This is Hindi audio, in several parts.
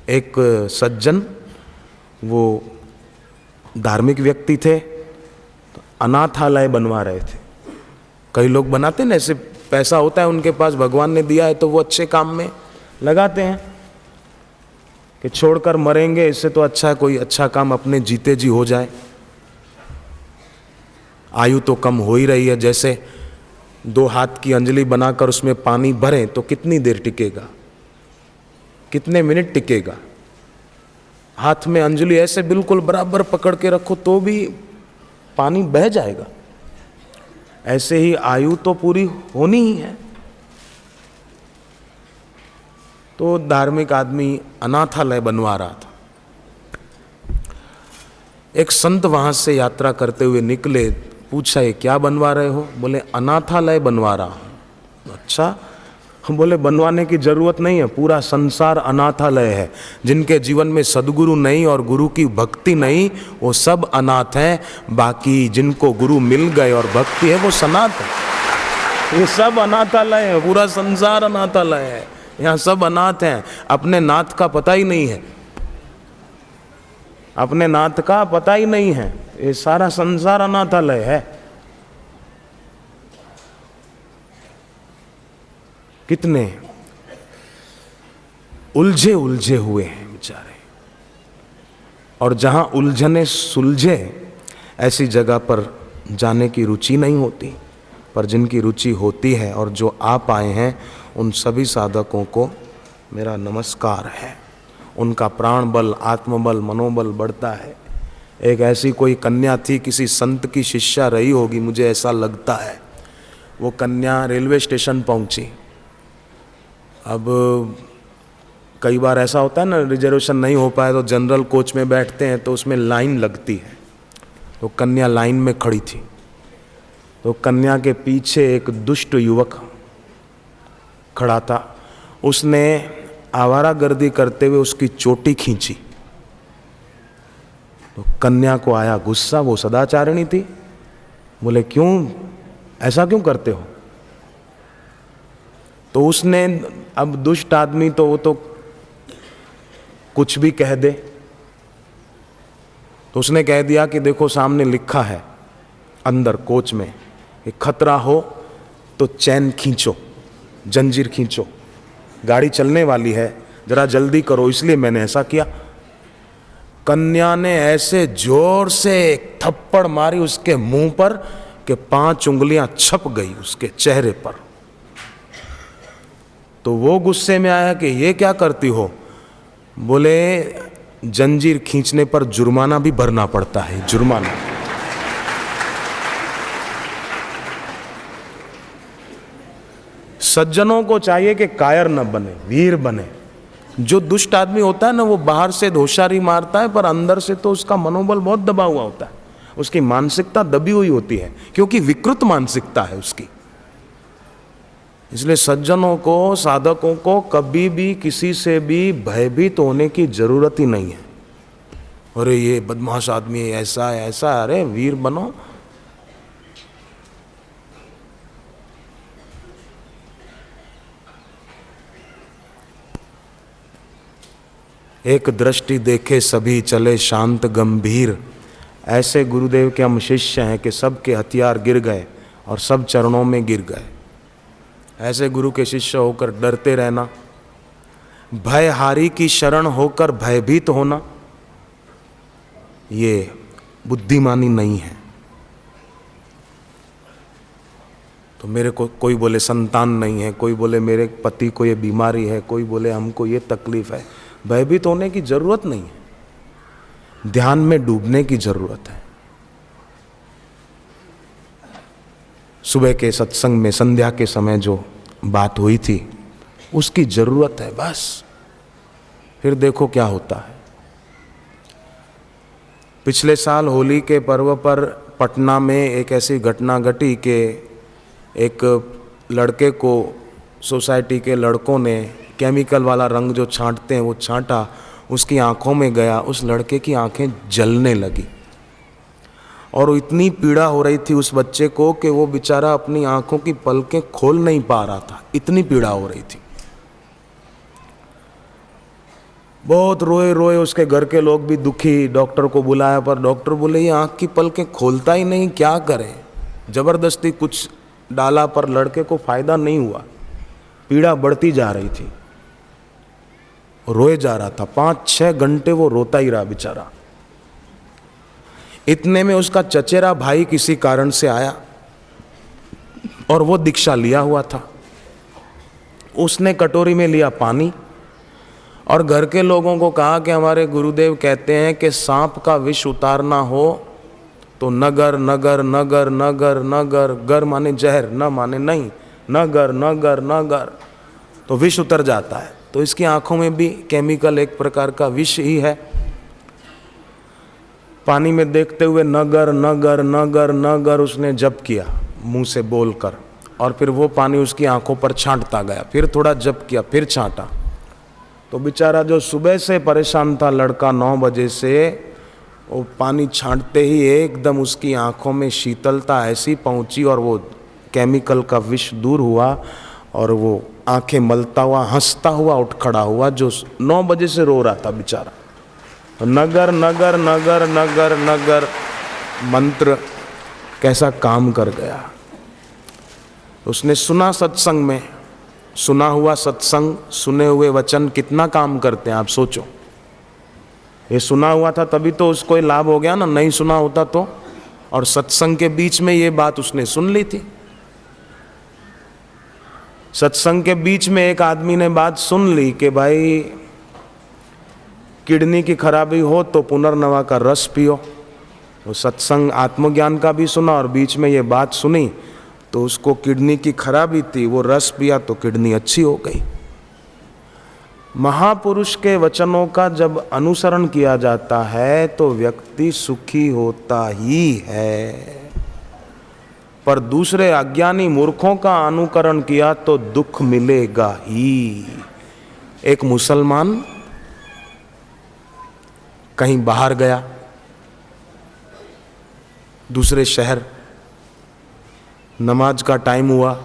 एक सज्जन, वो धार्मिक व्यक्ति थे, तो अनाथालय बनवा रहे थे। कई लोग बनाते हैं ना, ऐसे पैसा होता है उनके पास, भगवान ने दिया है तो वो अच्छे काम में लगाते हैं कि छोड़कर मरेंगे, इससे तो अच्छा है कोई अच्छा काम अपने जीते जी हो जाए। आयु तो कम हो ही रही है, जैसे 2 हाथ की अंजलि बनाकर उसमें पानी भरें तो कितनी देर टिकेगा, कितने मिनट टिकेगा। हाथ में अंजलि ऐसे बिल्कुल बराबर पकड़ के रखो तो भी पानी बह जाएगा। ऐसे ही आयु तो पूरी होनी ही है। तो धार्मिक आदमी अनाथालय बनवा रहा था। एक संत वहां से यात्रा करते हुए निकले, पूछा ये क्या बनवा रहे हो? बोले अनाथालय बनवा रहा हूं। अच्छा, बोले बनवाने की जरूरत नहीं है, पूरा संसार अनाथालय है। जिनके जीवन में सद्गुरु नहीं और गुरु की भक्ति नहीं, वो सब अनाथ हैं। बाकी जिनको गुरु मिल गए और भक्ति है वो सनाथ है। ये सब अनाथालय है, पूरा संसार अनाथालय है। यहाँ सब अनाथ हैं, अपने नाथ का पता ही नहीं है, अपने नाथ का पता ही नहीं है। ये सारा संसार अनाथालय है। कितने उलझे उलझे हुए हैं बेचारे। और जहां उलझने सुलझे, ऐसी जगह पर जाने की रुचि नहीं होती। पर जिनकी रुचि होती है और जो आ पाए हैं, उन सभी साधकों को मेरा नमस्कार है। उनका प्राण बल, आत्मबल, मनोबल बढ़ता है। एक ऐसी कोई कन्या थी, किसी संत की शिष्या रही होगी, मुझे ऐसा लगता है। वो कन्या रेलवे स्टेशन पहुंची। अब कई बार ऐसा होता है ना, रिजर्वेशन नहीं हो पाए तो जनरल कोच में बैठते हैं तो उसमें लाइन लगती है। तो कन्या लाइन में खड़ी थी। तो कन्या के पीछे एक दुष्ट युवक खड़ा था। उसने आवारागर्दी करते हुए उसकी चोटी खींची। तो कन्या को आया गुस्सा, वो सदाचारिणी थी। बोले क्यों, ऐसा क्यों करते हो? तो उसने, अब दुष्ट आदमी तो वो तो कुछ भी कह दे। तो उसने कह दिया कि देखो सामने लिखा है अंदर कोच में कि खतरा हो तो चैन खींचो, जंजीर खींचो, गाड़ी चलने वाली है, जरा जल्दी करो, इसलिए मैंने ऐसा किया। कन्या ने ऐसे जोर से एक थप्पड़ मारी उसके मुंह पर कि 5 उंगलियां छप गई उसके चेहरे पर। तो वो गुस्से में आया कि ये क्या करती हो? बोले जंजीर खींचने पर जुर्माना भी भरना पड़ता है, जुर्माना। सज्जनों को चाहिए कि कायर न बने, वीर बने। जो दुष्ट आदमी होता है ना, वो बाहर से होशियारी मारता है, पर अंदर से तो उसका मनोबल बहुत दबा हुआ होता है। उसकी मानसिकता दबी हुई होती है, क्योंकि विकृत मानसिकता है उसकी। इसलिए सज्जनों को, साधकों को कभी भी किसी से भी भयभीत होने की जरूरत ही नहीं है। अरे ये बदमाश आदमी है, ऐसा है, ऐसा। अरे वीर बनो। एक दृष्टि देखे सभी चले शांत गंभीर। ऐसे गुरुदेव के हम शिष्य हैं कि सबके हथियार गिर गए और सब चरणों में गिर गए। ऐसे गुरु के शिष्य होकर डरते रहना, भयहारी की शरण होकर भयभीत होना, ये बुद्धिमानी नहीं है। तो मेरे को कोई बोले संतान नहीं है, कोई बोले मेरे पति को ये बीमारी है, कोई बोले हमको ये तकलीफ है, भयभीत होने की जरूरत नहीं है। ध्यान में डूबने की जरूरत है। सुबह के सत्संग में संध्या के समय जो बात हुई थी, उसकी जरूरत है बस। फिर देखो क्या होता है। पिछले साल होली के पर्व पर पटना में एक ऐसी घटना घटी कि एक लड़के को सोसाइटी के लड़कों ने केमिकल वाला रंग जो छांटते हैं वो छांटा, उसकी आंखों में गया। उस लड़के की आंखें जलने लगी और इतनी पीड़ा हो रही थी उस बच्चे को कि वो बेचारा अपनी आंखों की पलकें खोल नहीं पा रहा था, इतनी पीड़ा हो रही थी। बहुत रोए रोए, उसके घर के लोग भी दुखी, डॉक्टर को बुलाया, पर डॉक्टर बोले ये आँख की पलकें खोलता ही नहीं, क्या करें। ज़बरदस्ती कुछ डाला पर लड़के को फायदा नहीं हुआ, पीड़ा बढ़ती जा रही थी, रोए जा रहा था। 5-6 घंटे वो रोता ही रहा बेचारा। इतने में उसका चचेरा भाई किसी कारण से आया और वो दीक्षा लिया हुआ था। उसने कटोरी में लिया पानी और घर के लोगों को कहा कि हमारे गुरुदेव कहते हैं कि सांप का विष उतारना हो तो नगर नगर नगर नगर नगर, गर माने जहर, न माने नहीं, नगर नगर नगर, तो विष उतर जाता है। तो इसकी आंखों में भी केमिकल एक प्रकार का विष ही है। पानी में देखते हुए नगर नगर नगर नगर उसने जप किया मुंह से बोलकर, और फिर वो पानी उसकी आंखों पर छांटता गया। फिर थोड़ा जप किया, फिर छांटा। तो बेचारा जो सुबह से परेशान था लड़का 9 बजे से, वो पानी छांटते ही एकदम उसकी आंखों में शीतलता ऐसी पहुंची और वो केमिकल का विष दूर हुआ और वो आंखें मलता हुआ हंसता हुआ उठ खड़ा हुआ, जो 9 बजे से रो रहा था बेचारा। नगर नगर नगर नगर नगर मंत्र कैसा काम कर गया। उसने सुना सत्संग में, सुना हुआ सत्संग, सुने हुए वचन कितना काम करते हैं आप सोचो। ये सुना हुआ था तभी तो उसको लाभ हो गया ना, नहीं सुना होता तो। और सत्संग के बीच में ये बात उसने सुन ली थी। सत्संग के बीच में एक आदमी ने बात सुन ली कि भाई किडनी की खराबी हो तो पुनर्नवा का रस पियो। वो सत्संग आत्मज्ञान का भी सुना और बीच में ये बात सुनी, तो उसको किडनी की खराबी थी, वो रस पिया तो किडनी अच्छी हो गई। महापुरुष के वचनों का जब अनुसरण किया जाता है तो व्यक्ति सुखी होता ही है, पर दूसरे अज्ञानी मूर्खों का अनुकरण किया तो दुख मिलेगा ही। एक मुसलमान कहीं बाहर गया, दूसरे शहर, नमाज का टाइम हुआ,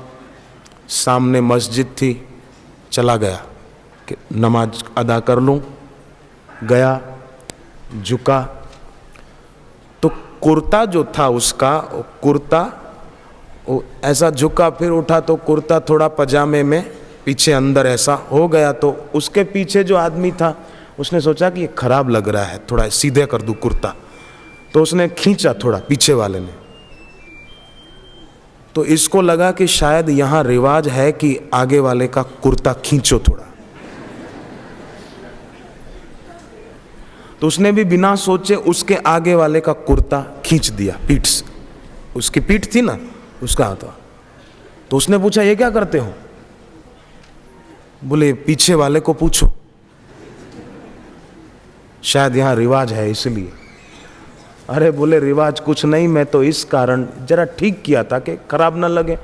सामने मस्जिद थी, चला गया कि नमाज अदा कर लूं। गया, झुका तो कुर्ता जो था उसका, कुर्ता ऐसा झुका, फिर उठा तो कुर्ता थोड़ा पजामे में पीछे अंदर ऐसा हो गया। तो उसके पीछे जो आदमी था उसने सोचा कि ये खराब लग रहा है, थोड़ा सीधे कर दूं कुर्ता, तो उसने खींचा थोड़ा पीछे वाले ने। तो इसको लगा कि शायद यहां रिवाज है कि आगे वाले का कुर्ता खींचो थोड़ा, तो उसने भी बिना सोचे उसके आगे वाले का कुर्ता खींच दिया पीठ से। उसकी पीठ थी ना, उसका हाथ। तो उसने पूछा ये क्या करते हो? बोले पीछे वाले को पूछो, शायद यहां रिवाज है इसलिए। अरे बोले रिवाज कुछ नहीं, मैं तो इस कारण जरा ठीक किया था कि खराब ना लगे।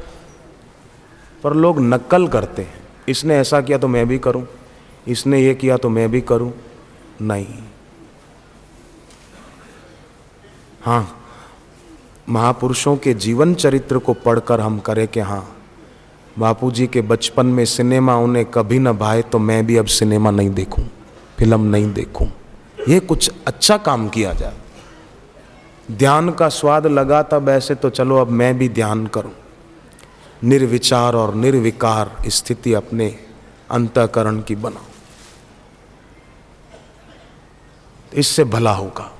पर लोग नकल करते हैं, इसने ऐसा किया तो मैं भी करूं, इसने ये किया तो मैं भी करूं। नहीं, हाँ, महापुरुषों के जीवन चरित्र को पढ़कर हम करें कि हाँ, बापूजी के बचपन में सिनेमा उन्हें कभी न भाए तो मैं भी अब सिनेमा नहीं देखूं, फिल्म नहीं देखूं, ये कुछ अच्छा काम किया जाए। ध्यान का स्वाद लगा तब ऐसे, तो चलो अब मैं भी ध्यान करूं। निर्विचार और निर्विकार स्थिति अपने अंतःकरण की बनाओ, इससे भला होगा।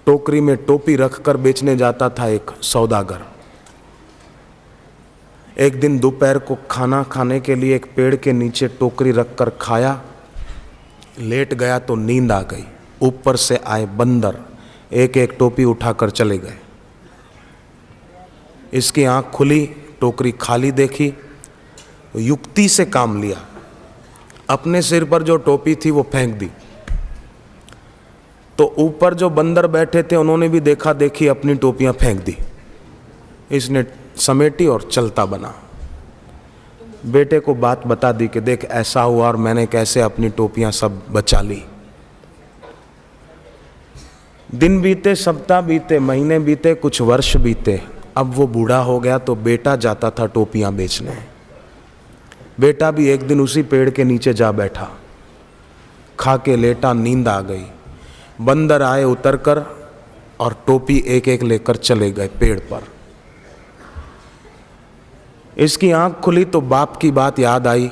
टोकरी में टोपी रखकर बेचने जाता था एक सौदागर। एक दिन दोपहर को खाना खाने के लिए एक पेड़ के नीचे टोकरी रखकर खाया, लेट गया तो नींद आ गई। ऊपर से आए बंदर, एक एक टोपी उठाकर चले गए। इसकी आंख खुली, टोकरी खाली देखी, युक्ति से काम लिया, अपने सिर पर जो टोपी थी वो फेंक दी। तो ऊपर जो बंदर बैठे थे उन्होंने भी देखा देखी अपनी टोपियां फेंक दी। इसने समेटी और चलता बना। बेटे को बात बता दी कि देख ऐसा हुआ और मैंने कैसे अपनी टोपियां सब बचा ली। दिन बीते, सप्ताह बीते, महीने बीते, कुछ वर्ष बीते, अब वो बूढ़ा हो गया तो बेटा जाता था टोपियां बेचने। बेटा भी एक दिन उसी पेड़ के नीचे जा बैठा, खा के लेटा, नींद आ गई। बंदर आए उतरकर और टोपी एक एक लेकर चले गए पेड़ पर। इसकी आंख खुली तो बाप की बात याद आई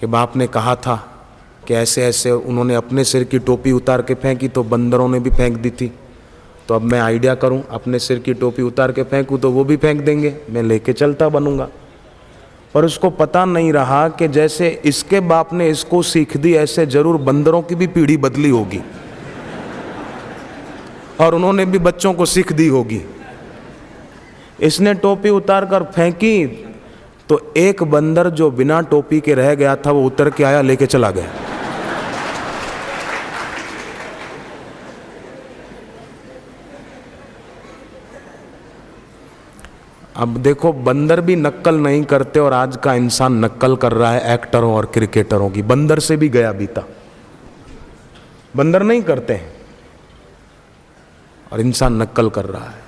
कि बाप ने कहा था कि ऐसे ऐसे उन्होंने अपने सिर की टोपी उतार के फेंकी तो बंदरों ने भी फेंक दी थी, तो अब मैं आइडिया करूं, अपने सिर की टोपी उतार के फेंकूं तो वो भी फेंक देंगे, मैं लेके चलता बनूंगा। पर उसको पता नहीं रहा कि जैसे इसके बाप ने इसको सीख दी, ऐसे जरूर बंदरों की भी पीढ़ी बदली होगी और उन्होंने भी बच्चों को सीख दी होगी। इसने टोपी उतार कर फेंकी तो एक बंदर जो बिना टोपी के रह गया था वो उतर के आया, लेके चला गया। अब देखो, बंदर भी नक्कल नहीं करते और आज का इंसान नक्कल कर रहा है एक्टरों और क्रिकेटरों की। बंदर से भी गया बीता, बंदर नहीं करते हैं और इंसान नक्कल कर रहा है।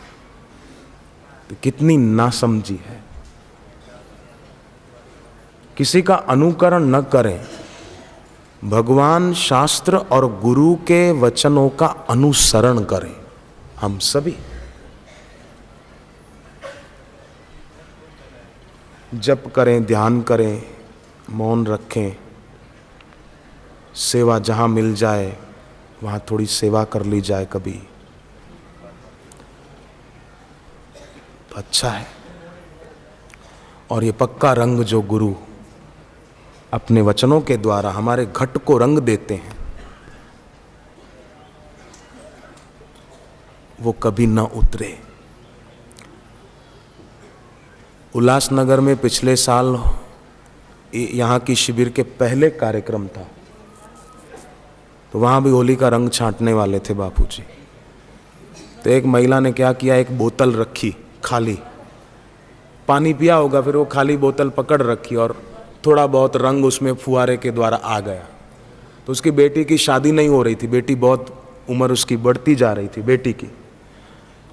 तो कितनी नासमझी है। किसी का अनुकरण न करें, भगवान, शास्त्र और गुरु के वचनों का अनुसरण करें हम सभी। जप करें, ध्यान करें, मौन रखें, सेवा जहां मिल जाए वहां थोड़ी सेवा कर ली जाए कभी, तो अच्छा है। और ये पक्का रंग जो गुरु अपने वचनों के द्वारा हमारे घट को रंग देते हैं, वो कभी न उतरे। उल्लासनगर में पिछले साल यहाँ की शिविर के पहले कार्यक्रम था, तो वहाँ भी होली का रंग छांटने वाले थे बापूजी। तो एक महिला ने क्या किया, एक बोतल रखी खाली, पानी पिया होगा, फिर वो खाली बोतल पकड़ रखी और थोड़ा बहुत रंग उसमें फुहारे के द्वारा आ गया। तो उसकी बेटी की शादी नहीं हो रही थी, बेटी बहुत उम्र उसकी बढ़ती जा रही थी बेटी की,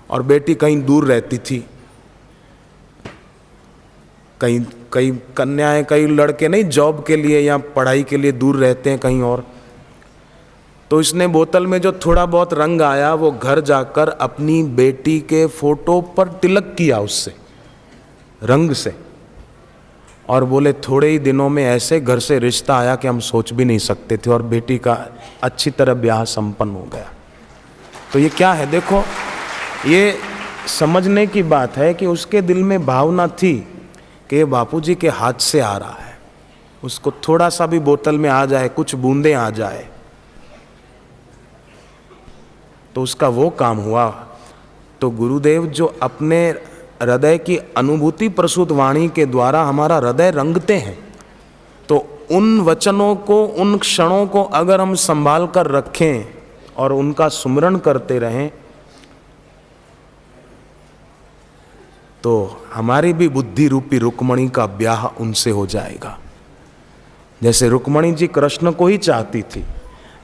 और बेटी कहीं दूर रहती थी। कई कन्याएं, कई लड़के नहीं जॉब के लिए या पढ़ाई के लिए दूर रहते हैं कहीं और। तो इसने बोतल में जो थोड़ा बहुत रंग आया वो घर जाकर अपनी बेटी के फोटो पर तिलक किया उससे, रंग से, और बोले थोड़े ही दिनों में ऐसे घर से रिश्ता आया कि हम सोच भी नहीं सकते थे, और बेटी का अच्छी तरह ब्याह संपन्न हो गया। तो ये क्या है, देखो, ये समझने की बात है कि उसके दिल में भावना थी कि ये बापूजी के हाथ से आ रहा है, उसको थोड़ा सा भी बोतल में आ जाए, कुछ बूंदें आ जाए, तो उसका वो काम हुआ। तो गुरुदेव जो अपने हृदय की अनुभूति प्रसूत वाणी के द्वारा हमारा हृदय रंगते हैं, तो उन वचनों को, उन क्षणों को अगर हम संभाल कर रखें और उनका सुमिरन करते रहें, तो हमारी भी बुद्धि रूपी रुक्मणी का ब्याह उनसे हो जाएगा। जैसे रुक्मणी जी कृष्ण को ही चाहती थी,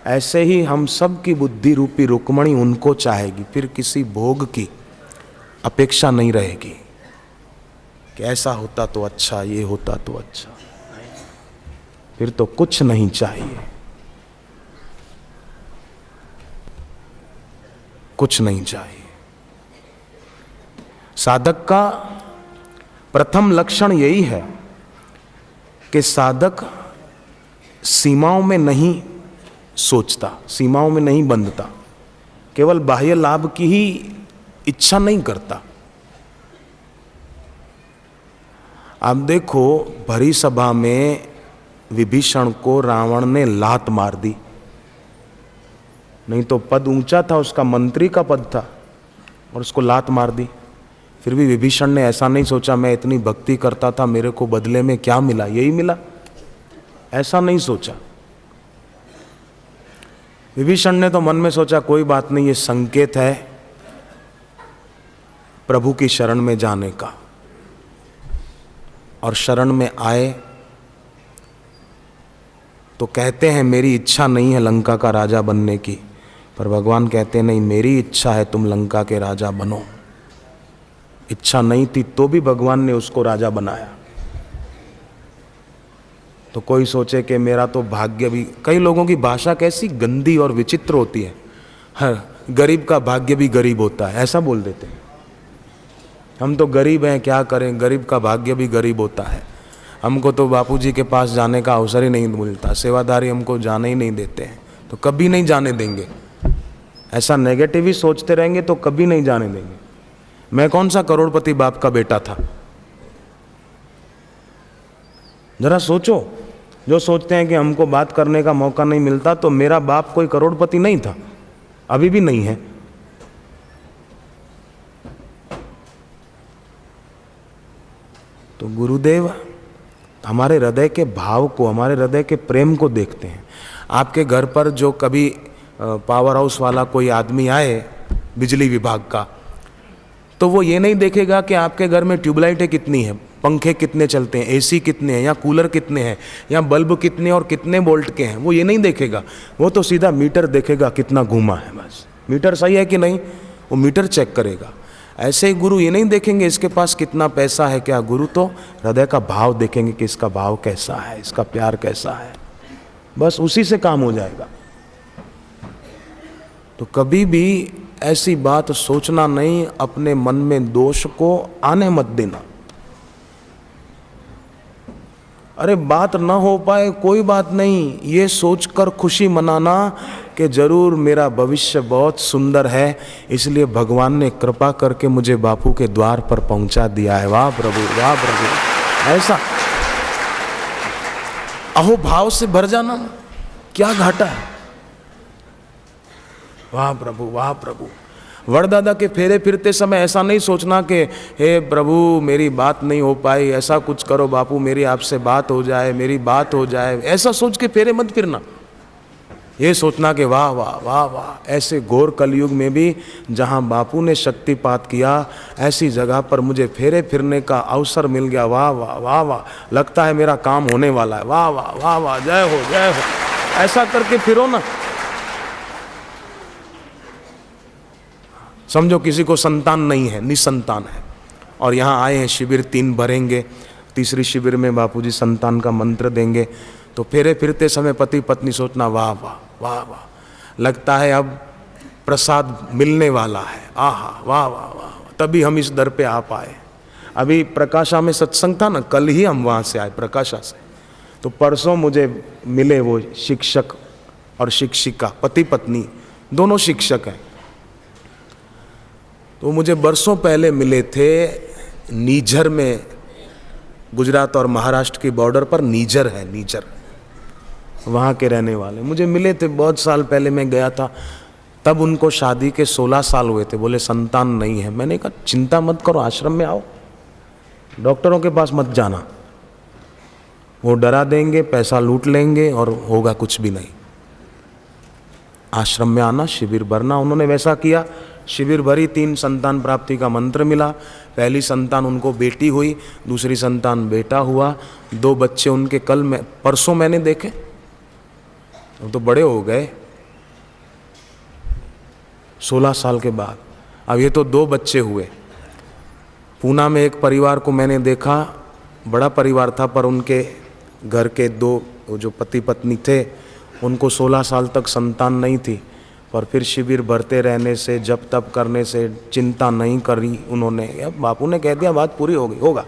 ऐसे ही हम सब की बुद्धि रूपी रुक्मणी उनको चाहेगी। फिर किसी भोग की अपेक्षा नहीं रहेगी कि ऐसा होता तो अच्छा, ये होता तो अच्छा, फिर तो कुछ नहीं चाहिए, कुछ नहीं चाहिए। साधक का प्रथम लक्षण यही है कि साधक सीमाओं में नहीं सोचता, सीमाओं में नहीं बंधता, केवल बाह्य लाभ की ही इच्छा नहीं करता। आप देखो, भरी सभा में विभीषण को रावण ने लात मार दी, नहीं तो पद ऊंचा था उसका, मंत्री का पद था, और उसको लात मार दी। फिर भी विभीषण ने ऐसा नहीं सोचा मैं इतनी भक्ति करता था, मेरे को बदले में क्या मिला, यही मिला, ऐसा नहीं सोचा। विभीषण ने तो मन में सोचा कोई बात नहीं, ये संकेत है प्रभु की शरण में जाने का, और शरण में आए तो कहते हैं मेरी इच्छा नहीं है लंका का राजा बनने की, पर भगवान कहते नहीं, मेरी इच्छा है तुम लंका के राजा बनो। इच्छा नहीं थी तो भी भगवान ने उसको राजा बनाया। तो कोई सोचे कि मेरा तो भाग्य भी, कई लोगों की भाषा कैसी गंदी और विचित्र होती है। हर गरीब का भाग्य भी गरीब होता है, ऐसा बोल देते हैं। हम तो गरीब हैं, क्या करें, गरीब का भाग्य भी गरीब होता है। हमको तो बापूजी के पास जाने का अवसर ही नहीं मिलता, सेवादारी हमको जाने ही नहीं देते हैं, तो कभी नहीं जाने देंगे। ऐसा नेगेटिव ही सोचते रहेंगे तो कभी नहीं जाने देंगे। मैं कौन सा करोड़पति बाप का बेटा था, जरा सोचो। जो सोचते हैं कि हमको बात करने का मौका नहीं मिलता, तो मेरा बाप कोई करोड़पति नहीं था, अभी भी नहीं है। तो गुरुदेव हमारे हृदय के भाव को, हमारे हृदय के प्रेम को देखते हैं। आपके घर पर जो कभी पावर हाउस वाला कोई आदमी आए, बिजली विभाग का, तो वो ये नहीं देखेगा कि आपके घर में ट्यूबलाइटें कितनी हैं, पंखे कितने चलते हैं, एसी कितने हैं, या कूलर कितने हैं, या बल्ब कितने और कितने वोल्ट के हैं, वो ये नहीं देखेगा। वो तो सीधा मीटर देखेगा कितना घूमा है, बस मीटर सही है कि नहीं, वो मीटर चेक करेगा। ऐसे ही गुरु ये नहीं देखेंगे इसके पास कितना पैसा है क्या, गुरु तो हृदय का भाव देखेंगे कि इसका भाव कैसा है, इसका प्यार कैसा है, बस उसी से काम हो जाएगा। तो कभी भी ऐसी बात सोचना नहीं, अपने मन में दोष को आने मत देना। अरे बात ना हो पाए कोई बात नहीं, ये सोचकर खुशी मनाना कि जरूर मेरा भविष्य बहुत सुंदर है, इसलिए भगवान ने कृपा करके मुझे बापू के द्वार पर पहुंचा दिया है। वाह प्रभु, वाह प्रभु। ऐसा अहोभाव से भर जाना, क्या घाटा है। वाह प्रभु, वाह प्रभु। वड़दादा के फेरे फिरते समय ऐसा नहीं सोचना कि हे प्रभु मेरी बात नहीं हो पाई, ऐसा कुछ करो बापू मेरी आपसे बात हो जाए, मेरी बात हो जाए, ऐसा सोच के फेरे मत फिरना। ये सोचना कि वाह वाह वाह वाह, ऐसे घोर कलयुग में भी जहाँ बापू ने शक्तिपात किया, ऐसी जगह पर मुझे फेरे फिरने का अवसर मिल गया। वाह वाह वाह वाह, लगता है मेरा काम होने वाला है। वाह वाह वाह वाह, जय हो जय हो। ऐसा करके फिरो ना। समझो किसी को संतान नहीं है, निसंतान है, और यहाँ आए हैं, शिविर 3 भरेंगे, तीसरी शिविर में बापूजी संतान का मंत्र देंगे। तो फेरे फिरते समय पति पत्नी सोचना वाह वाह वाह वाह, लगता है अब प्रसाद मिलने वाला है, आहा वाह वाह वाह, तभी हम इस दर पे आ पाए। अभी प्रकाशा में सत्संग था ना, कल ही हम वहाँ से आए प्रकाशा से। तो परसों मुझे मिले वो शिक्षक और शिक्षिका, पति पत्नी दोनों शिक्षक हैं। तो मुझे बरसों पहले मिले थे नीझर में, गुजरात और महाराष्ट्र की बॉर्डर पर नीझर है, नीझर, वहाँ के रहने वाले मुझे मिले थे। बहुत साल पहले मैं गया था, तब उनको शादी के 16 साल हुए थे। बोले संतान नहीं है। मैंने कहा चिंता मत करो, आश्रम में आओ, डॉक्टरों के पास मत जाना, वो डरा देंगे, पैसा लूट लेंगे और होगा कुछ भी नहीं। आश्रम में आना, शिविर भरना। उन्होंने वैसा किया, शिविर भरी, 3 संतान प्राप्ति का मंत्र मिला। पहली संतान उनको बेटी हुई, दूसरी संतान बेटा हुआ। 2 बच्चे उनके कल में परसों मैंने देखे, वो तो बड़े हो गए 16 साल के बाद। अब ये तो 2 बच्चे हुए। पूना में एक परिवार को मैंने देखा, बड़ा परिवार था, पर उनके घर के 2 जो पति पत्नी थे, उनको 16 साल तक संतान नहीं थी, पर फिर शिविर भरते रहने से, जप तप करने से चिंता नहीं करी उन्होंने। अब बापू ने कह दिया बात पूरी हो गई, होगा।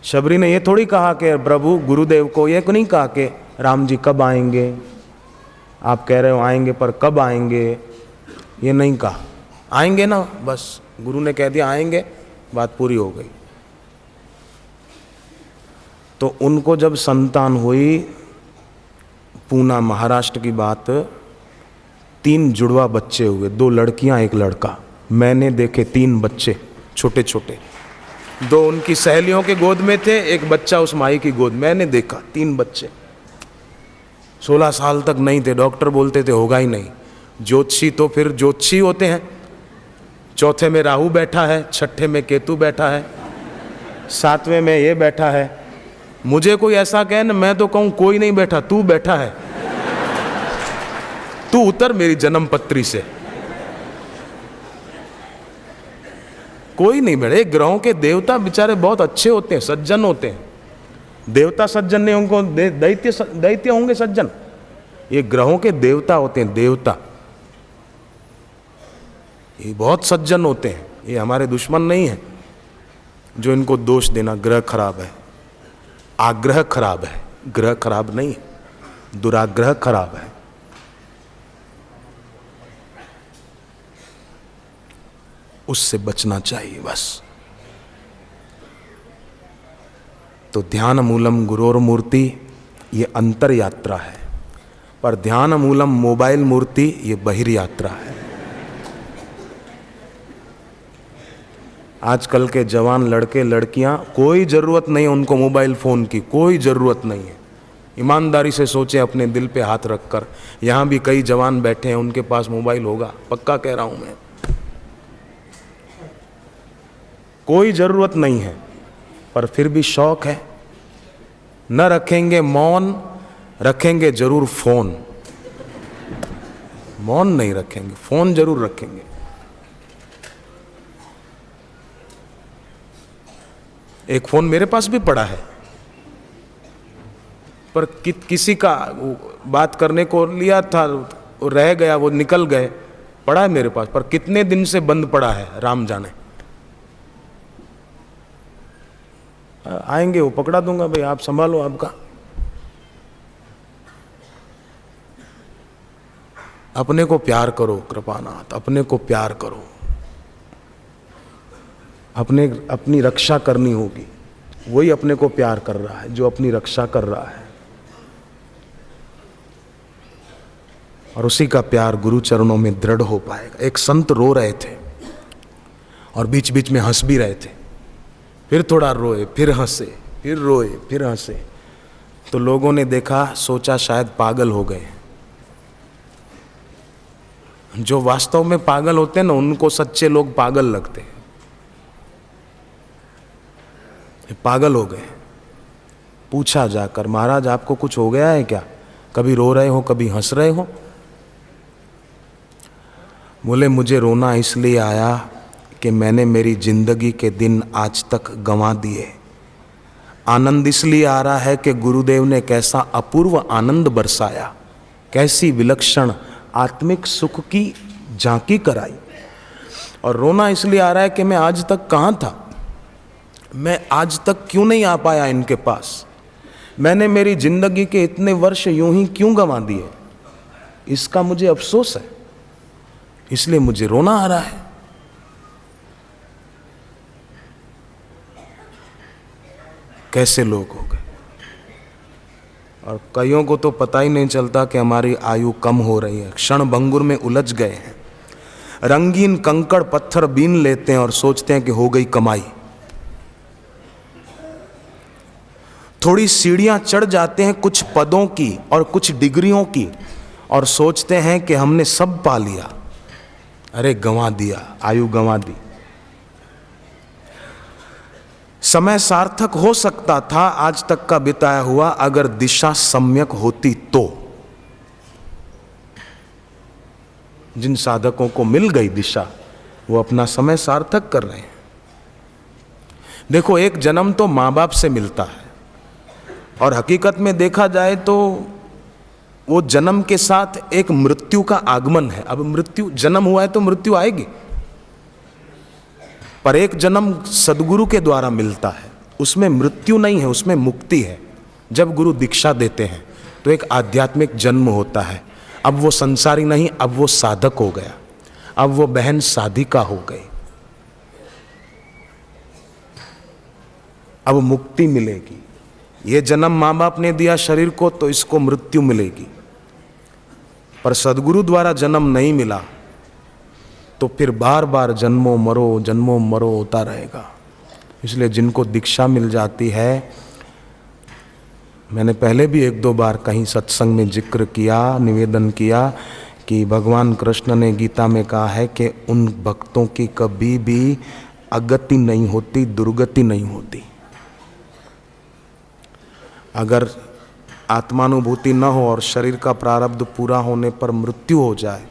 शबरी ने ये थोड़ी कहा कि प्रभु गुरुदेव को ये नहीं कहा कि राम जी कब आएंगे, आप कह रहे हो आएंगे पर कब आएंगे, ये नहीं कहा। आएंगे ना, बस गुरु ने कह दिया आएंगे, बात पूरी हो गई। तो उनको जब संतान हुई, पूना महाराष्ट्र की बात, 3 जुड़वा बच्चे हुए, 2 लड़कियां 1 लड़का। मैंने देखे 3 बच्चे छोटे छोटे, 2 उनकी सहेलियों के गोद में थे, 1 बच्चा उस माई की गोद। मैंने देखा 3 बच्चे 16 साल तक नहीं थे। डॉक्टर बोलते थे होगा ही नहीं। ज्योतिषी तो फिर ज्योतिषी होते हैं, चौथे में राहु बैठा है, छठे में केतु बैठा है, 7वें में ये बैठा है। मुझे कोई ऐसा कहे ना, मैं तो कहूँ कोई नहीं बैठा, तू बैठा है। तू उतर मेरी जन्म पत्री से। कोई नहीं बैठे। ग्रहों के देवता बेचारे बहुत अच्छे होते हैं, सज्जन होते हैं। देवता सज्जन नहीं, उनको दैत्य होंगे सज्जन। ये ग्रहों के देवता होते हैं, देवता। ये बहुत सज्जन होते हैं, ये हमारे दुश्मन नहीं है जो इनको दोष देना। ग्रह खराब है, आग्रह खराब है, ग्रह खराब नहीं है, दुराग्रह खराब है। उससे बचना चाहिए बस। तो ध्यान मूलम गुरोर मूर्ति, ये अंतर यात्रा है, पर ध्यान मूलम मोबाइल मूर्ति ये बहिर यात्रा है। आजकल के जवान लड़के लड़कियां, कोई जरूरत नहीं है उनको मोबाइल फोन की, कोई जरूरत नहीं है। ईमानदारी से सोचें, अपने दिल पे हाथ रखकर। यहां भी कई जवान बैठे हैं, उनके पास मोबाइल होगा, पक्का कह रहा हूं मैं। कोई जरूरत नहीं है, पर फिर भी शौक है। न रखेंगे मौन, रखेंगे जरूर फोन। मौन नहीं रखेंगे, फोन जरूर रखेंगे। एक फोन मेरे पास भी पड़ा है, पर किसी का बात करने को लिया था, रह गया, वो निकल गए। पड़ा है मेरे पास, पर कितने दिन से बंद पड़ा है राम जाने। आएंगे वो पकड़ा दूंगा, भाई आप संभालो आपका। अपने को प्यार करो कृपानाथ, अपने को प्यार करो। अपनी रक्षा करनी होगी। वही अपने को प्यार कर रहा है जो अपनी रक्षा कर रहा है, और उसी का प्यार गुरु चरणों में दृढ़ हो पाएगा। एक संत रो रहे थे और बीच बीच में हंस भी रहे थे, फिर थोड़ा रोए, फिर हंसे, फिर रोए, फिर हंसे। तो लोगों ने देखा, सोचा शायद पागल हो गए। जो वास्तव में पागल होते हैं ना, उनको सच्चे लोग पागल लगते हैं। पागल हो गए। पूछा जाकर, महाराज आपको कुछ हो गया है क्या? कभी रो रहे हो, कभी हंस रहे हो? बोले मुझे रोना इसलिए आया कि मैंने मेरी जिंदगी के दिन आज तक गंवा दिए। आनंद इसलिए आ रहा है कि गुरुदेव ने कैसा अपूर्व आनंद बरसाया, कैसी विलक्षण आत्मिक सुख की झांकी कराई। और रोना इसलिए आ रहा है कि मैं आज तक कहाँ था, मैं आज तक क्यों नहीं आ पाया इनके पास, मैंने मेरी जिंदगी के इतने वर्ष यूं ही क्यों गंवा दिए। इसका मुझे अफसोस है, इसलिए मुझे रोना आ रहा है। कैसे लोग हो गए। और कईयों को तो पता ही नहीं चलता कि हमारी आयु कम हो रही है, क्षण भंगुर में उलझ गए हैं। रंगीन कंकड़ पत्थर बीन लेते हैं और सोचते हैं कि हो गई कमाई। थोड़ी सीढ़ियां चढ़ जाते हैं कुछ पदों की और कुछ डिग्रियों की, और सोचते हैं कि हमने सब पा लिया। अरे गंवा दिया, आयु गंवा दी। समय सार्थक हो सकता था आज तक का बिताया हुआ, अगर दिशा सम्यक होती तो। जिन साधकों को मिल गई दिशा, वो अपना समय सार्थक कर रहे हैं। देखो, एक जन्म तो माँ बाप से मिलता है, और हकीकत में देखा जाए तो वो जन्म के साथ एक मृत्यु का आगमन है। अब मृत्यु, जन्म हुआ है तो मृत्यु आएगी, पर एक जन्म सदगुरु के द्वारा मिलता है, उसमें मृत्यु नहीं है, उसमें मुक्ति है। जब गुरु दीक्षा देते हैं तो एक आध्यात्मिक जन्म होता है। अब वो संसारी नहीं, अब वो साधक हो गया, अब वो बहन साधिका हो गई। अब मुक्ति मिलेगी। ये जन्म माँ बाप ने दिया शरीर को, तो इसको मृत्यु मिलेगी। पर सदगुरु द्वारा जन्म नहीं मिला तो फिर बार बार जन्मों मरो होता रहेगा। इसलिए जिनको दीक्षा मिल जाती है, मैंने पहले भी एक दो बार कहीं सत्संग में जिक्र किया, निवेदन किया कि भगवान कृष्ण ने गीता में कहा है कि उन भक्तों की कभी भी अगति नहीं होती, दुर्गति नहीं होती। अगर आत्मानुभूति न हो और शरीर का प्रारब्ध पूरा होने पर मृत्यु हो जाए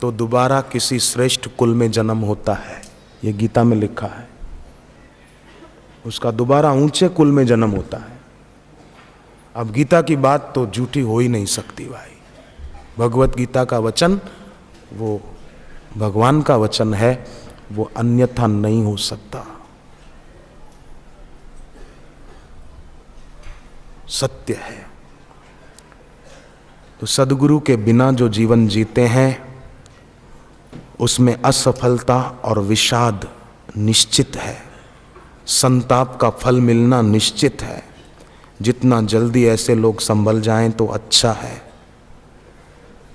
तो दोबारा किसी श्रेष्ठ कुल में जन्म होता है। ये गीता में लिखा है, उसका दोबारा ऊंचे कुल में जन्म होता है। अब गीता की बात तो झूठी हो ही नहीं सकती भाई। भगवत गीता का वचन वो भगवान का वचन है, वो अन्यथा नहीं हो सकता, सत्य है। तो सद्गुरु के बिना जो जीवन जीते हैं उसमें असफलता और विषाद निश्चित है, संताप का फल मिलना निश्चित है। जितना जल्दी ऐसे लोग संभल जाएं तो अच्छा है।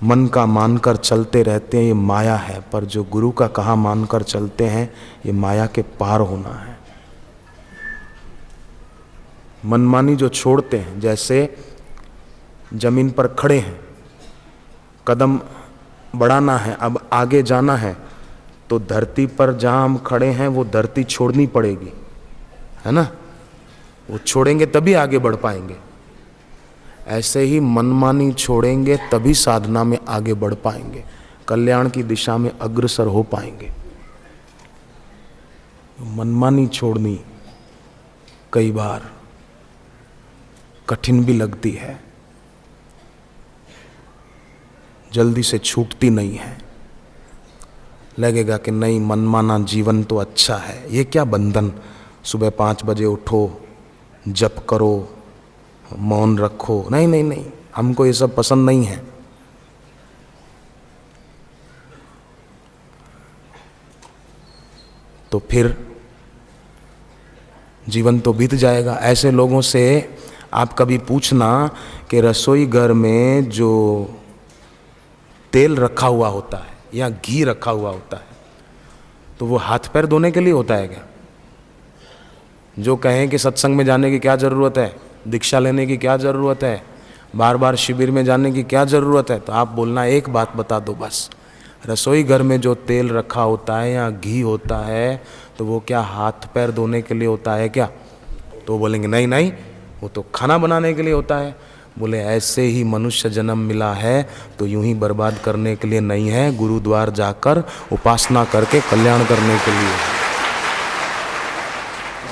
मन का मानकर चलते रहते हैं ये माया है, पर जो गुरु का कहा मानकर चलते हैं ये माया के पार होना है। मनमानी जो छोड़ते हैं, जैसे जमीन पर खड़े हैं, कदम बढ़ाना है, अब आगे जाना है, तो धरती पर जहां हम खड़े हैं वो धरती छोड़नी पड़ेगी, है ना? वो छोड़ेंगे तभी आगे बढ़ पाएंगे। ऐसे ही मनमानी छोड़ेंगे तभी साधना में आगे बढ़ पाएंगे, कल्याण की दिशा में अग्रसर हो पाएंगे। मनमानी छोड़नी कई बार कठिन भी लगती है, जल्दी से छूटती नहीं है। लगेगा कि नहीं, मनमाना जीवन तो अच्छा है। ये क्या बंधन, सुबह 5 बजे उठो, जप करो, मौन रखो, नहीं नहीं नहीं, हमको ये सब पसंद नहीं है। तो फिर जीवन तो बीत जाएगा। ऐसे लोगों से आप कभी पूछना कि रसोई घर में जो तेल रखा हुआ होता है या घी रखा हुआ होता है तो वो हाथ पैर धोने के लिए होता है क्या? जो कहें कि सत्संग में जाने की क्या ज़रूरत है, दीक्षा लेने की क्या ज़रूरत है, बार बार शिविर में जाने की क्या ज़रूरत है, तो आप बोलना एक बात बता दो बस, रसोई घर में जो तेल रखा होता है या घी होता है तो वो क्या हाथ पैर धोने के लिए होता है क्या? तो बोलेंगे नहीं नहीं, वो तो खाना बनाने के लिए होता है। बोले ऐसे ही मनुष्य जन्म मिला है तो यूं ही बर्बाद करने के लिए नहीं है, गुरुद्वार जाकर उपासना करके कल्याण करने के लिए।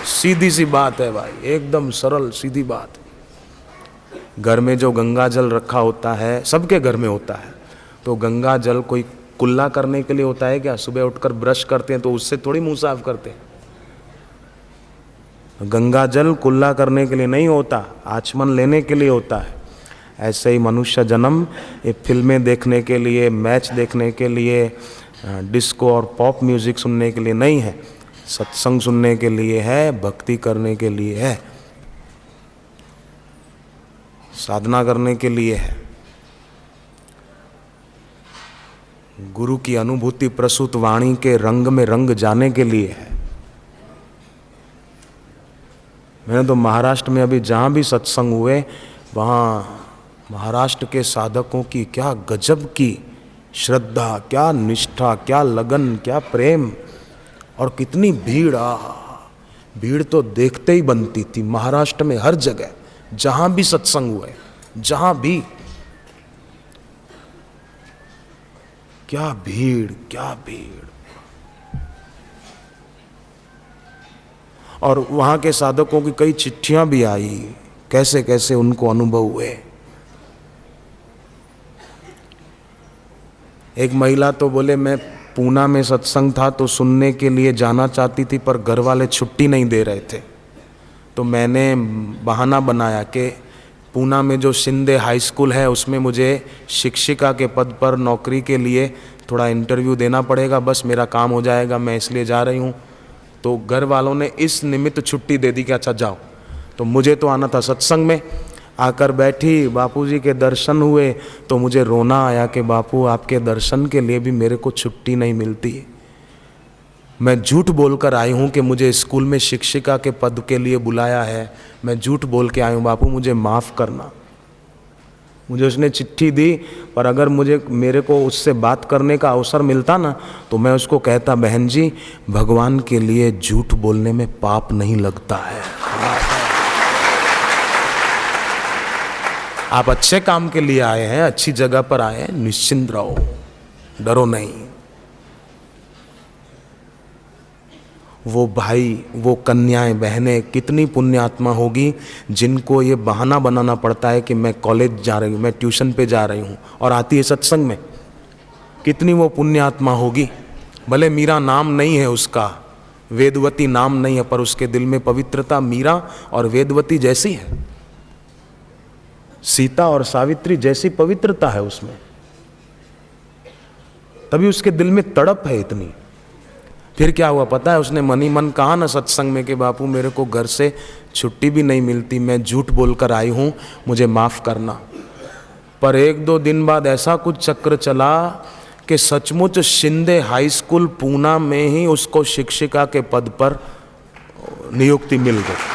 सीधी सी बात है भाई, एकदम सरल सीधी बात। घर में जो गंगा जल रखा होता है, सबके घर में होता है, तो गंगा जल कोई कुल्ला करने के लिए होता है क्या? सुबह उठकर ब्रश करते हैं तो उससे थोड़ी मुंह साफ करते हैं। गंगा जल कुल्ला करने के लिए नहीं होता, आचमन लेने के लिए होता है। ऐसे ही मनुष्य जन्म ये फिल्में देखने के लिए, मैच देखने के लिए, डिस्को और पॉप म्यूजिक सुनने के लिए नहीं है, सत्संग सुनने के लिए है, भक्ति करने के लिए है, साधना करने के लिए है, गुरु की अनुभूति प्रसूत वाणी के रंग में रंग जाने के लिए है। मैंने तो महाराष्ट्र में अभी जहाँ भी सत्संग हुए वहाँ महाराष्ट्र के साधकों की क्या गजब की श्रद्धा, क्या निष्ठा, क्या लगन, क्या प्रेम और कितनी भीड़। भीड़ तो देखते ही बनती थी महाराष्ट्र में हर जगह, जहाँ भी सत्संग हुए, जहाँ भी, क्या भीड़, क्या भीड़। और वहाँ के साधकों की कई चिट्ठियाँ भी आई, कैसे कैसे उनको अनुभव हुए। एक महिला तो बोले मैं पूना में सत्संग था तो सुनने के लिए जाना चाहती थी पर घर वाले छुट्टी नहीं दे रहे थे, तो मैंने बहाना बनाया कि पूना में जो शिंदे हाई स्कूल है उसमें मुझे शिक्षिका के पद पर नौकरी के लिए थोड़ा इंटरव्यू देना पड़ेगा, बस मेरा काम हो जाएगा, मैं इसलिए जा रही हूँ। तो घर वालों ने इस निमित्त छुट्टी दे दी कि अच्छा जाओ। तो मुझे तो आना था सत्संग में। आकर बैठी, बापूजी के दर्शन हुए तो मुझे रोना आया कि बापू आपके दर्शन के लिए भी मेरे को छुट्टी नहीं मिलती। मैं झूठ बोलकर आई हूँ कि मुझे स्कूल में शिक्षिका के पद के लिए बुलाया है, मैं झूठ बोल के आई हूँ, बापू मुझे माफ़ करना। मुझे उसने चिट्ठी दी, पर अगर मेरे को उससे बात करने का अवसर मिलता ना तो मैं उसको कहता, बहन जी भगवान के लिए झूठ बोलने में पाप नहीं लगता है। आप अच्छे काम के लिए आए हैं, अच्छी जगह पर आए हैं, निश्चिंत रहो, डरो नहीं। वो भाई, वो कन्याएं, बहनें कितनी पुण्यात्मा होगी जिनको ये बहाना बनाना पड़ता है कि मैं कॉलेज जा रही हूँ, मैं ट्यूशन पे जा रही हूँ, और आती है सत्संग में। कितनी वो पुण्यात्मा होगी। भले मीरा नाम नहीं है उसका, वेदवती नाम नहीं है, पर उसके दिल में पवित्रता मीरा और वेदवती जैसी है, सीता और सावित्री जैसी पवित्रता है उसमें, तभी उसके दिल में तड़प है इतनी। फिर क्या हुआ पता है, उसने मनी मन कहा ना सत्संग में कि बापू मेरे को घर से छुट्टी भी नहीं मिलती, मैं झूठ बोलकर आई हूँ, मुझे माफ़ करना। पर 1-2 दिन बाद ऐसा कुछ चक्र चला कि सचमुच शिंदे हाई स्कूल पूना में ही उसको शिक्षिका के पद पर नियुक्ति मिल गई।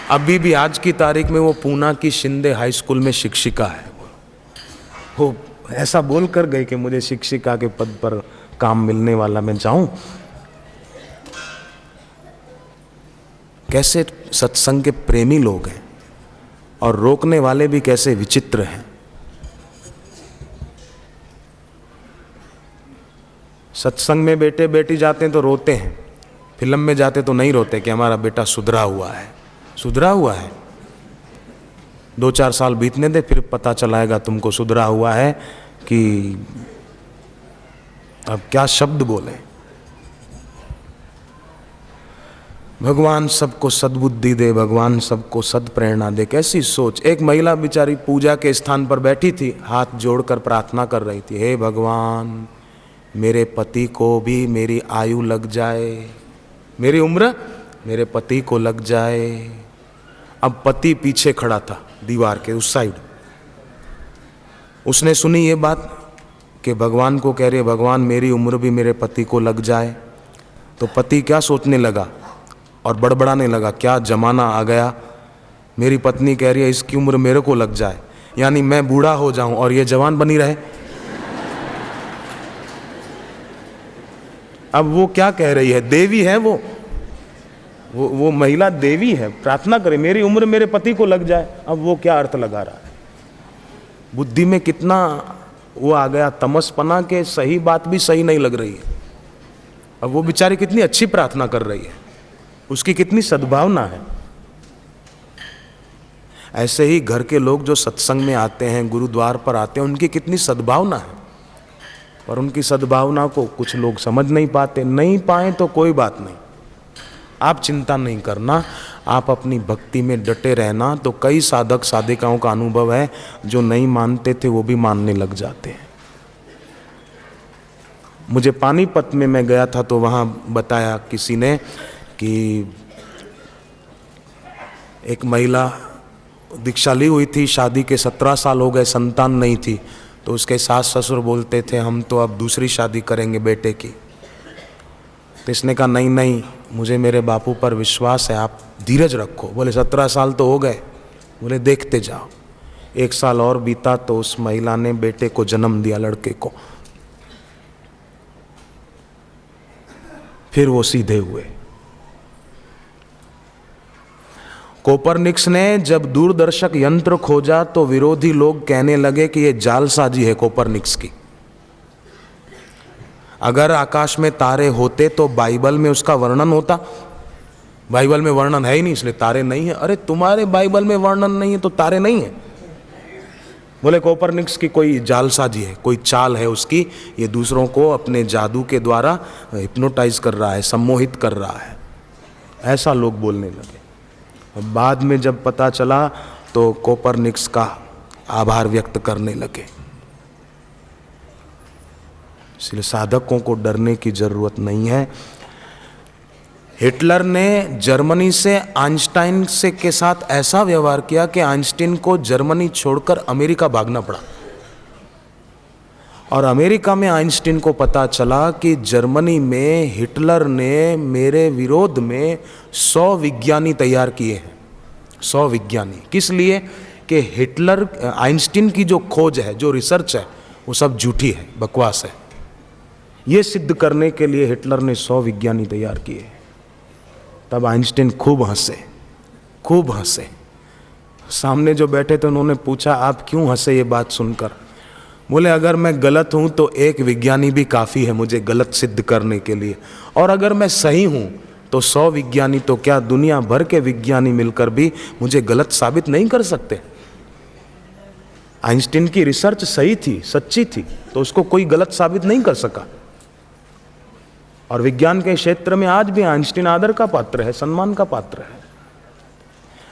अभी भी आज की तारीख में वो पूना की शिंदे हाई स्कूल में शिक्षिका है। वो ऐसा बोल कर गई कि मुझे शिक्षिका के पद पर काम मिलने वाला, मैं जाऊं। कैसे सत्संग के प्रेमी लोग हैं, और रोकने वाले भी कैसे विचित्र हैं। सत्संग में बेटे बेटी जाते हैं तो रोते हैं, फिल्म में जाते तो नहीं रोते कि हमारा बेटा सुधरा हुआ है। सुधरा हुआ है 2-4 साल बीतने दे, फिर पता चलाएगा तुमको सुधरा हुआ है कि अब क्या शब्द बोले। भगवान सबको सद्बुद्धि दे, भगवान सबको सद्प्रेरणा दे। कैसी सोच। एक महिला बेचारी पूजा के स्थान पर बैठी थी, हाथ जोड़कर प्रार्थना कर रही थी, हे भगवान मेरे पति को भी मेरी आयु लग जाए, मेरी उम्र मेरे पति को लग जाए। अब पति पीछे खड़ा था दीवार के उस साइड। उसने सुनी ये बात कि भगवान को कह रही है भगवान मेरी उम्र भी मेरे पति को लग जाए। तो पति क्या सोचने लगा और बड़बड़ाने लगा, क्या जमाना आ गया, मेरी पत्नी कह रही है इसकी उम्र मेरे को लग जाए, यानी मैं बूढ़ा हो जाऊं और ये जवान बनी रहे। अब वो क्या कह रही है, देवी है वो महिला देवी है, प्रार्थना करे मेरी उम्र मेरे पति को लग जाए। अब वो क्या अर्थ लगा रहा है। बुद्धि में कितना वो आ गया तमसपना के, सही बात भी सही नहीं लग रही है। अब वो बेचारी कितनी अच्छी प्रार्थना कर रही है, उसकी कितनी सद्भावना है। ऐसे ही घर के लोग जो सत्संग में आते हैं, गुरुद्वार पर आते हैं, उनकी कितनी सद्भावना है, पर उनकी सद्भावना को कुछ लोग समझ नहीं पाते। नहीं पाए तो कोई बात नहीं, आप चिंता नहीं करना, आप अपनी भक्ति में डटे रहना। तो कई साधक साधिकाओं का अनुभव है, जो नहीं मानते थे वो भी मानने लग जाते हैं। मुझे पानीपत में मैं गया था तो वहाँ बताया किसी ने कि एक महिला दीक्षा ली हुई थी, शादी के 17 साल हो गए, संतान नहीं थी, तो उसके सास ससुर बोलते थे हम तो अब दूसरी शादी करेंगे बेटे की। तो इसने कहा नहीं नहीं, मुझे मेरे बापू पर विश्वास है, आप धीरज रखो। बोले 17 साल तो हो गए, बोले देखते जाओ। 1 साल और बीता तो उस महिला ने बेटे को जन्म दिया, लड़के को। फिर वो सीधे हुए। कोपरनिक्स ने जब दूरदर्शक यंत्र खोजा तो विरोधी लोग कहने लगे कि ये जालसाजी है कोपरनिक्स की। अगर आकाश में तारे होते तो बाइबल में उसका वर्णन होता। बाइबल में वर्णन है ही नहीं, इसलिए तारे नहीं है। अरे तुम्हारे बाइबल में वर्णन नहीं है तो तारे नहीं है। बोले कोपरनिक्स की कोई जालसाजी है, कोई चाल है उसकी, ये दूसरों को अपने जादू के द्वारा हिप्नोटाइज कर रहा है, सम्मोहित कर रहा है। ऐसा लोग बोलने लगे। बाद में जब पता चला तो कोपरनिक्स का आभार व्यक्त करने लगे। इसलिए साधकों को डरने की जरूरत नहीं है। हिटलर ने जर्मनी से आइंस्टाइन से के साथ ऐसा व्यवहार किया कि आइंस्टाइन को जर्मनी छोड़कर अमेरिका भागना पड़ा। और अमेरिका में आइंस्टाइन को पता चला कि जर्मनी में हिटलर ने मेरे विरोध में 100 विज्ञानी तैयार किए हैं। 100 विज्ञानी। किस लिए? कि हिटलर, आइंस्टाइन की जो खोज है, जो रिसर्च है, वो सब झूठी है, बकवास है। ये सिद्ध करने के लिए हिटलर ने 100 विज्ञानी तैयार किए। तब आइंस्टाइन खूब हंसे, खूब हंसे। सामने जो बैठे थे उन्होंने पूछा आप क्यों हंसे ये बात सुनकर? बोले अगर मैं गलत हूं तो एक विज्ञानी भी काफ़ी है मुझे गलत सिद्ध करने के लिए, और अगर मैं सही हूं तो 100 विज्ञानी तो क्या दुनिया भर के विज्ञानी मिलकर भी मुझे गलत साबित नहीं कर सकते। आइंस्टीन की रिसर्च सही थी, सच्ची थी, तो उसको कोई गलत साबित नहीं कर सका। और विज्ञान के क्षेत्र में आज भी आइंस्टीन आदर का पात्र है, सम्मान का पात्र है।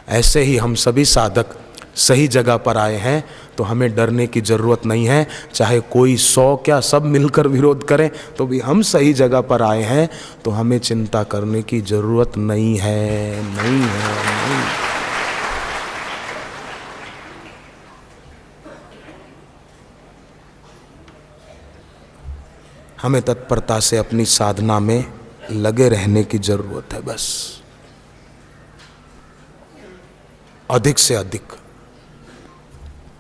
ऐसे ही हम सभी साधक सही जगह पर आए हैं तो हमें डरने की जरूरत नहीं है। चाहे कोई 100 क्या सब मिलकर विरोध करें तो भी हम सही जगह पर आए हैं, तो हमें चिंता करने की जरूरत नहीं है, नहीं है, नहीं। हमें तत्परता से अपनी साधना में लगे रहने की जरूरत है, बस अधिक से अधिक।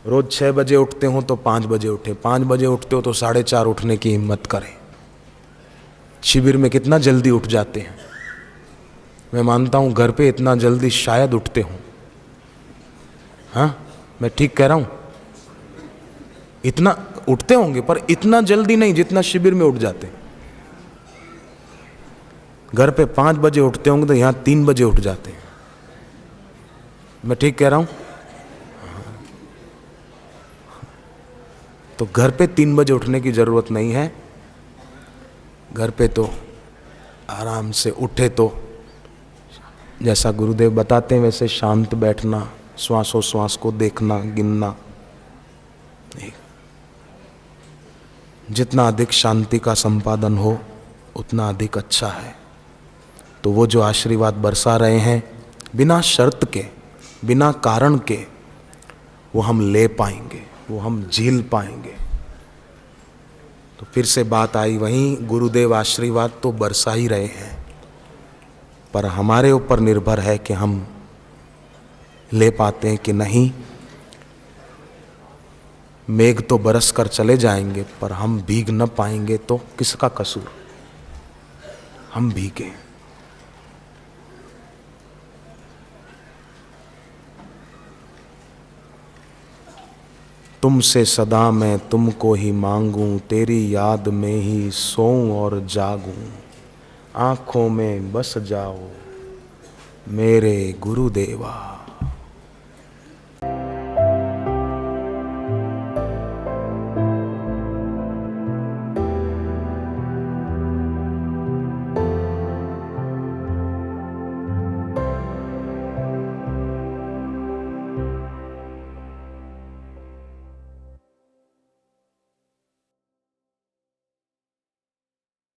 रोज 6 बजे उठते हो तो 5 बजे उठे, 5 बजे उठते हो तो 4:30 उठने की हिम्मत करें। शिविर में कितना जल्दी उठ जाते हैं। मैं मानता हूं घर पे इतना जल्दी शायद उठते हो। हाँ, मैं ठीक कह रहा हूं? इतना उठते होंगे पर इतना जल्दी नहीं जितना शिविर में उठ जाते। घर पे 5 बजे उठते होंगे तो यहां 3 बजे उठ जाते हैं। मैं ठीक कह रहा हूं? तो घर पे 3 बजे उठने की जरूरत नहीं है। घर पे तो आराम से उठे तो जैसा गुरुदेव बताते हैं वैसे शांत बैठना, श्वासोश्वास को देखना, गिनना। जितना अधिक शांति का संपादन हो उतना अधिक अच्छा है। तो वो जो आशीर्वाद बरसा रहे हैं बिना शर्त के, बिना कारण के, वो हम ले पाएंगे, वो हम झील पाएंगे। तो फिर से बात आई वहीं, गुरुदेव आशीर्वाद तो बरसा ही रहे हैं, पर हमारे ऊपर निर्भर है कि हम ले पाते हैं कि नहीं। मेघ तो बरस कर चले जाएंगे पर हम भीग न पाएंगे तो किसका कसूर? हम भीगे। तुमसे सदा मैं तुमको ही मांगूं, तेरी याद में ही सोऊं और जागूं, आँखों में बस जाओ मेरे गुरुदेवा।